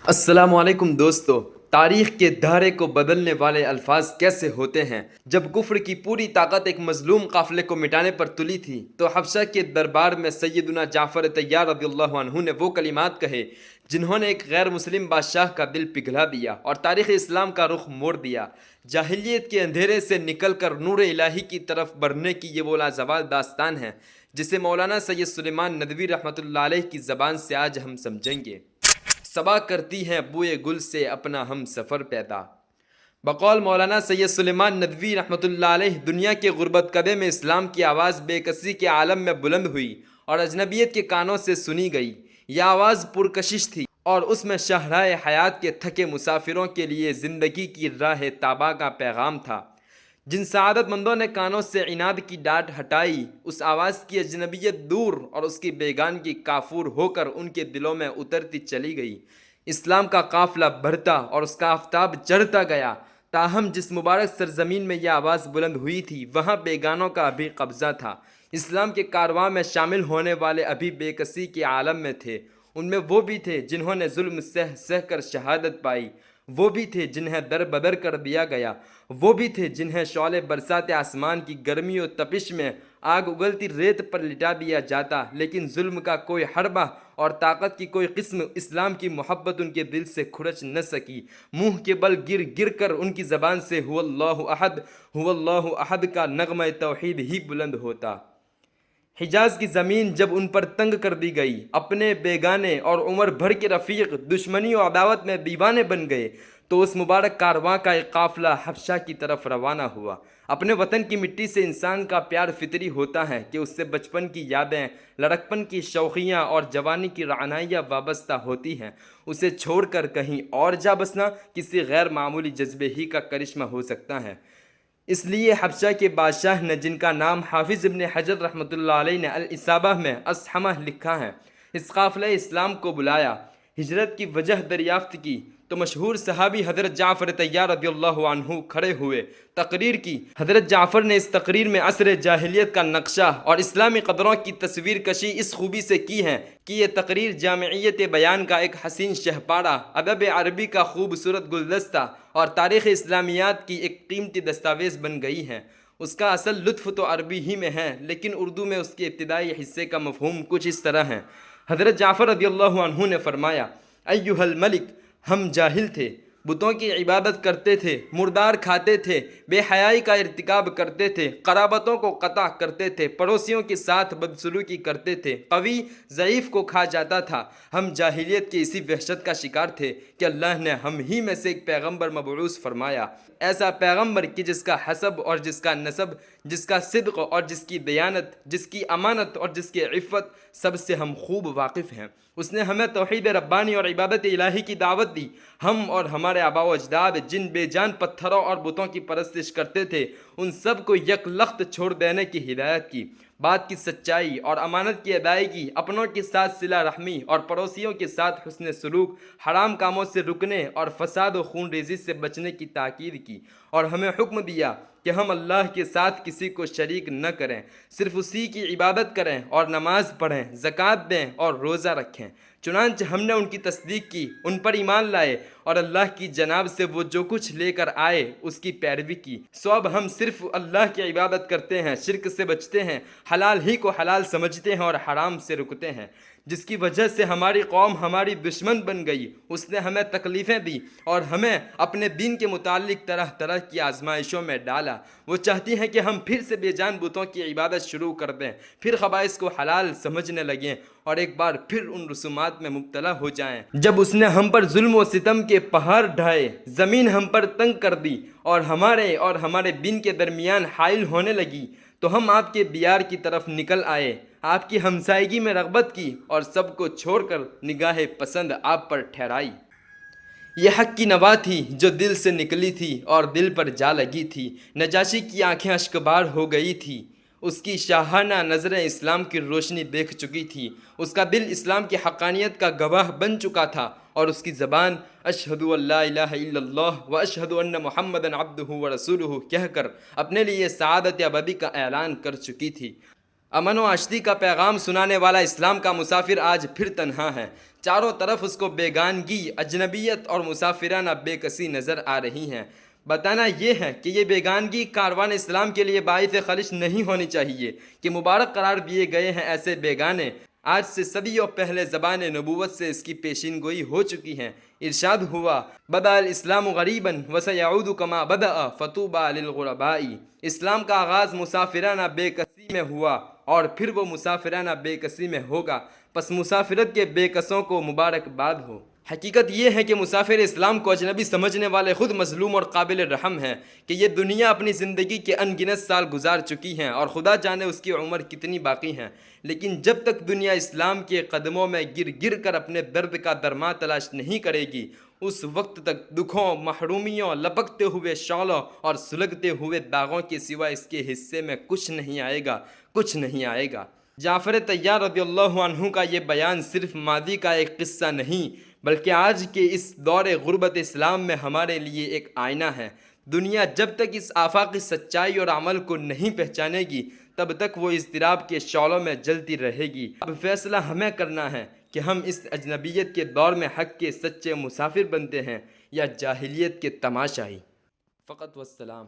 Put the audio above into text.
السلام علیکم دوستو، تاریخ کے دھارے کو بدلنے والے الفاظ کیسے ہوتے ہیں؟ جب کفر کی پوری طاقت ایک مظلوم قافلے کو مٹانے پر تلی تھی تو حبشہ کے دربار میں سیدنا جعفر طیار رضی اللہ عنہ نے وہ کلمات کہے جنہوں نے ایک غیر مسلم بادشاہ کا دل پگھلا دیا اور تاریخ اسلام کا رخ موڑ دیا۔ جاہلیت کے اندھیرے سے نکل کر نور الہی کی طرف بڑھنے کی یہ وہ لازوال داستان ہے جسے مولانا سید سلیمان ندوی رحمۃ اللہ علیہ کی زبان سے آج ہم سمجھیں گے۔ صبا کرتی ہیں بوئے گل سے اپنا ہم سفر پیدا۔ بقول مولانا سید سلیمان ندوی رحمۃ اللہ علیہ، دنیا کے غربت کدے میں اسلام کی آواز بے کسی کے عالم میں بلند ہوئی اور اجنبیت کے کانوں سے سنی گئی۔ یہ آواز پرکشش تھی اور اس میں شاہراہ حیات کے تھکے مسافروں کے لیے زندگی کی راہ تابہ کا پیغام تھا۔ جن سعادت مندوں نے کانوں سے عناد کی ڈانٹ ہٹائی، اس آواز کی اجنبیت دور اور اس کی بیگانگی کافور ہو کر ان کے دلوں میں اترتی چلی گئی۔ اسلام کا قافلہ بڑھتا اور اس کا آفتاب چڑھتا گیا، تاہم جس مبارک سرزمین میں یہ آواز بلند ہوئی تھی وہاں بیگانوں کا ابھی قبضہ تھا۔ اسلام کے کارواں میں شامل ہونے والے ابھی بے کسی کے عالم میں تھے۔ ان میں وہ بھی تھے جنہوں نے ظلم سہ سہ کر شہادت پائی، وہ بھی تھے جنہیں در بدر کر دیا گیا، وہ بھی تھے جنہیں شعلے برسات آسمان کی گرمی و تپش میں آگ اگلتی ریت پر لٹا دیا جاتا، لیکن ظلم کا کوئی حربہ اور طاقت کی کوئی قسم اسلام کی محبت ان کے دل سے کھرچ نہ سکی۔ منہ کے بل گر گر کر ان کی زبان سے هو اللہ احد کا نغمہ توحید ہی بلند ہوتا۔ حجاز کی زمین جب ان پر تنگ کر دی گئی، اپنے بیگانے اور عمر بھر کے رفیق دشمنی و عداوت میں دیوانے بن گئے، تو اس مبارک کارواں کا ایک قافلہ حبشہ کی طرف روانہ ہوا۔ اپنے وطن کی مٹی سے انسان کا پیار فطری ہوتا ہے کہ اس سے بچپن کی یادیں، لڑکپن کی شوخیاں اور جوانی کی رعنائیاں وابستہ ہوتی ہیں۔ اسے چھوڑ کر کہیں اور جا بسنا کسی غیر معمولی جذبے ہی کا کرشمہ ہو سکتا ہے۔ اس لیے حبشہ کے بادشاہ نے، جن کا نام حافظ ابن حجر رحمۃ اللہ علیہ نے الاصابہ میں اصحمہ لکھا ہے، اس قافلہ اسلام کو بلایا، ہجرت کی وجہ دریافت کی تو مشہور صحابی حضرت جعفر طیار رضی اللہ عنہ کھڑے ہوئے، تقریر کی۔ حضرت جعفر نے اس تقریر میں عصر جاہلیت کا نقشہ اور اسلامی قدروں کی تصویر کشی اس خوبی سے کی ہے کہ یہ تقریر جامعیت بیان کا ایک حسین شہپارہ، ادب عربی کا خوبصورت گلدستہ اور تاریخ اسلامیات کی ایک قیمتی دستاویز بن گئی ہے۔ اس کا اصل لطف تو عربی ہی میں ہے، لیکن اردو میں اس کے ابتدائی حصے کا مفہوم کچھ اس طرح ہے۔ حضرت جعفر رضی اللہ عنہ نے فرمایا، ایھا الملک، ہم جاہل تھے، بتوں کی عبادت کرتے تھے، مردار کھاتے تھے، بے حیائی کا ارتکاب کرتے تھے، قرابتوں کو قطع کرتے تھے، پڑوسیوں کے ساتھ بدسلوکی کرتے تھے، قوی ضعیف کو کھا جاتا تھا۔ ہم جاہلیت کی اسی وحشت کا شکار تھے کہ اللہ نے ہم ہی میں سے ایک پیغمبر مبعوث فرمایا، ایسا پیغمبر کہ جس کا حسب اور جس کا نسب، جس کا صدق اور جس کی دیانت، جس کی امانت اور جس کی عفت، سب سے ہم خوب واقف ہیں۔ اس نے ہمیں توحید ربانی اور عبادت الہی کی دعوت دی۔ ہم اور ہمارے آباء و اجداد جن بے جان پتھروں اور بتوں کی پرستش کرتے تھے، ان سب کو یک لخت چھوڑ دینے کی ہدایت کی۔ بات کی سچائی اور امانت کی ادائیگی، اپنوں کے ساتھ صلہ رحمی اور پڑوسیوں کے ساتھ حسن سلوک، حرام کاموں سے رکنے اور فساد و خون ریزی سے بچنے کی تاکید کی، اور ہمیں حکم دیا کہ ہم اللہ کے ساتھ کسی کو شریک نہ کریں، صرف اسی کی عبادت کریں اور نماز پڑھیں، زکوٰۃ دیں اور روزہ رکھیں۔ چنانچہ ہم نے ان کی تصدیق کی، ان پر ایمان لائے اور اللہ کی جناب سے وہ جو کچھ لے کر آئے اس کی پیروی کی۔ سو اب ہم صرف اللہ کی عبادت کرتے ہیں، شرک سے بچتے ہیں، حلال ہی کو حلال سمجھتے ہیں اور حرام سے رکتے ہیں۔ جس کی وجہ سے ہماری قوم ہماری دشمن بن گئی، اس نے ہمیں تکلیفیں دی اور ہمیں اپنے دین کے متعلق طرح طرح کی آزمائشوں میں ڈالا۔ وہ چاہتی ہیں کہ ہم پھر سے بے جان بتوں کی عبادت شروع کر دیں، پھر خبائث کو حلال سمجھنے لگیں اور ایک بار پھر ان رسومات میں مبتلا ہو جائیں۔ جب اس نے ہم پر ظلم و ستم کے پہاڑ ڈھائے، زمین ہم پر تنگ کر دی اور ہمارے دین کے درمیان حائل ہونے لگی، تو ہم آپ کے دیار کی طرف نکل آئے، آپ کی ہمسائیگی میں رغبت کی اور سب کو چھوڑ کر نگاہ پسند آپ پر ٹھہرائی۔ یہ حق کی نوا تھی جو دل سے نکلی تھی اور دل پر جا لگی تھی۔ نجاشی کی آنکھیں اشکبار ہو گئی تھی، اس کی شاہانہ نظریں اسلام کی روشنی دیکھ چکی تھی، اس کا دل اسلام کی حقانیت کا گواہ بن چکا تھا، اور اس کی زبان اشہد ان لا الہ الا اللہ و اشہد ان محمد عبدہ و رسولہ کہہ کر اپنے لیے سعادت ابدی کا اعلان کر چکی تھی۔ امن و آشتی کا پیغام سنانے والا اسلام کا مسافر آج پھر تنہا ہے۔ چاروں طرف اس کو بیگانگی، اجنبیت اور مسافرانہ بے کسی نظر آ رہی ہیں۔ بتانا یہ ہے کہ یہ بیگانگی کاروان اسلام کے لیے باعث خلش نہیں ہونی چاہیے کہ مبارک قرار دیے گئے ہیں ایسے بیگانے۔ آج سے صدیوں پہلے زبان نبوت سے اس کی پیشین گوئی ہو چکی ہے۔ ارشاد ہوا، بدأ الاسلام غریبا وسیعود کما بدأ فطوبى للغرباء۔ اسلام کا آغاز مسافرانہ بے کسی میں ہوا اور پھر وہ مسافرانہ بے کسی میں ہوگا، پس مسافرت کے بے کسوں کو مبارکباد ہو۔ حقیقت یہ ہے کہ مسافر اسلام کو اجنبی سمجھنے والے خود مظلوم اور قابل رحم ہیں کہ یہ دنیا اپنی زندگی کے ان گنت سال گزار چکی ہیں اور خدا جانے اس کی عمر کتنی باقی ہیں، لیکن جب تک دنیا اسلام کے قدموں میں گر گر کر اپنے درد کا درما تلاش نہیں کرے گی، اس وقت تک دکھوں، محرومیوں، لپکتے ہوئے شعلوں اور سلگتے ہوئے داغوں کے سوا اس کے حصے میں کچھ نہیں آئے گا، کچھ نہیں آئے گا۔ جعفر طیار رضی اللہ عنہ کا یہ بیان صرف ماضی کا ایک قصہ نہیں بلکہ آج کے اس دور غربت اسلام میں ہمارے لیے ایک آئینہ ہے۔ دنیا جب تک اس آفاقی سچائی اور عمل کو نہیں پہچانے گی تب تک وہ اضطراب کے شعلوں میں جلتی رہے گی۔ اب فیصلہ ہمیں کرنا ہے کہ ہم اس اجنبیت کے دور میں حق کے سچے مسافر بنتے ہیں یا جاہلیت کے تماشائی۔ فقط والسلام۔